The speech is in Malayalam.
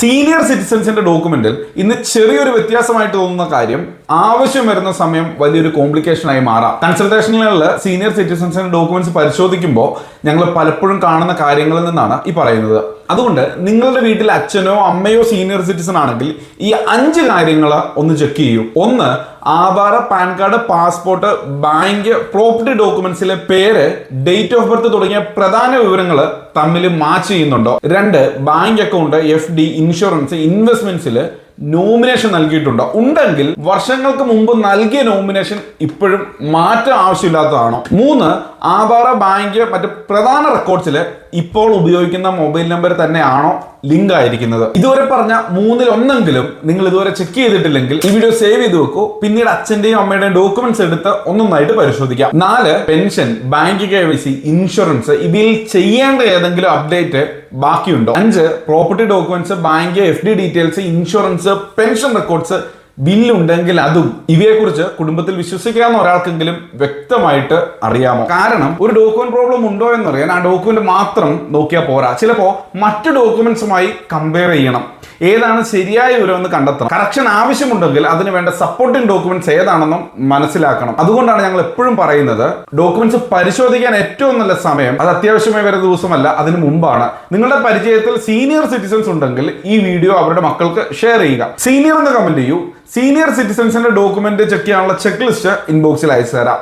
സീനിയർ സിറ്റിസൺസിന്റെ ഡോക്യുമെന്റിൽ ഇന്ന് ചെറിയൊരു വ്യത്യാസമായിട്ട് തോന്നുന്ന കാര്യം ആവശ്യം വരുന്ന സമയം വലിയൊരു കോംപ്ലിക്കേഷൻ ആയി മാറാം. കൺസൾട്ടേഷനുകളിൽ സീനിയർ സിറ്റിസൺസിന്റെ ഡോക്യുമെന്റ്സ് പരിശോധിക്കുമ്പോൾ ഞങ്ങൾ പലപ്പോഴും കാണുന്ന കാര്യങ്ങളിൽ നിന്നാണ് ഈ പറയുന്നത്. അതുകൊണ്ട് നിങ്ങളുടെ വീട്ടിൽ അച്ഛനോ അമ്മയോ സീനിയർ സിറ്റിസൺ ആണെങ്കിൽ ഈ 5 കാര്യങ്ങൾ ഒന്ന് ചെക്ക് ചെയ്യൂ. 1. Aadhaar, PAN card, passport, bank, property ഡോക്യുമെന്റ്സിലെ പേര്, ഡേറ്റ് ഓഫ് ബർത്ത് തുടങ്ങിയ പ്രധാന വിവരങ്ങൾ തമ്മിൽ മാച്ച് ചെയ്യുന്നുണ്ടോ? 2. ബാങ്ക് അക്കൗണ്ട്, FD, ഇൻഷുറൻസ്, ഇൻവെസ്റ്റ്മെന്റ്സിൽ നോമിനേഷൻ നൽകിയിട്ടുണ്ടോ? ഉണ്ടെങ്കിൽ വർഷങ്ങൾക്ക് മുമ്പ് നൽകിയ നോമിനേഷൻ ഇപ്പോഴും മാറ്റം ആവശ്യമില്ലാത്തതാണോ? 3. ആധാർ, ബാങ്ക്, മറ്റ് പ്രധാന റെക്കോർഡ്സിൽ ഇപ്പോൾ ഉപയോഗിക്കുന്ന മൊബൈൽ നമ്പർ തന്നെയാണോ ലിങ്ക് ആയിരിക്കുന്നത്? ഇതുവരെ പറഞ്ഞ 3-ൽ 1 നിങ്ങൾ ഇതുവരെ ചെക്ക് ചെയ്തിട്ടില്ലെങ്കിൽ ഈ വീഡിയോ സേവ് ചെയ്ത് വെക്കൂ. പിന്നീട് അച്ഛന്റെയും അമ്മയുടെയും ഡോക്യുമെന്റ്സ് എടുത്ത് ഒന്നൊന്നായിട്ട് പരിശോധിക്കാം. 4. പെൻഷൻ, ബാങ്ക് KYC, ഇൻഷുറൻസ് ഇവയിൽ ചെയ്യേണ്ട ഏതെങ്കിലും അപ്ഡേറ്റ് ബാക്കിയുണ്ടോ? 5. Property documents, bank, FD details, insurance, pension records ബില്ലുണ്ടെങ്കിൽ അതും. ഇവയെക്കുറിച്ച് കുടുംബത്തിൽ വിശ്വസിക്കാവുന്ന ഒരാൾക്കെങ്കിലും വ്യക്തമായിട്ട് അറിയാമോ? കാരണം ഒരു ഡോക്യുമെന്റ് പ്രോബ്ലം ഉണ്ടോ എന്നറിയാൻ ആ ഡോക്യുമെന്റ് മാത്രം നോക്കിയാൽ പോരാ. ചിലപ്പോൾ മറ്റു ഡോക്യുമെന്റ്സുമായി കമ്പയർ ചെയ്യണം. ഏതാണ് ശരിയായ വിവരമെന്ന് കണ്ടെത്തണം. കറക്ഷൻ ആവശ്യമുണ്ടെങ്കിൽ അതിന് വേണ്ട സപ്പോർട്ടിംഗ് ഡോക്യുമെന്റ്സ് ഏതാണെന്നും മനസ്സിലാക്കണം. അതുകൊണ്ടാണ് ഞങ്ങൾ എപ്പോഴും പറയുന്നത്, ഡോക്യുമെന്റ്സ് പരിശോധിക്കാൻ ഏറ്റവും നല്ല സമയം അത് അത്യാവശ്യമായി വരുന്ന ദിവസമല്ല, അതിന് മുമ്പാണ്. നിങ്ങളുടെ പരിചയത്തിൽ സീനിയർ സിറ്റിസൺസ് ഉണ്ടെങ്കിൽ ഈ വീഡിയോ അവരുടെ മക്കൾക്ക് ഷെയർ ചെയ്യുക. സീനിയർ എന്ന് കമന്റ് ചെയ്യൂ. സീനിയർ സിറ്റിസൺസിന്റെ ഡോക്യുമെന്റ് ചെക്ക് ചെയ്യാനുള്ള ചെക്ക് ലിസ്റ്റ് ഇൻബോക്സിൽ അയച്ചു തരാം.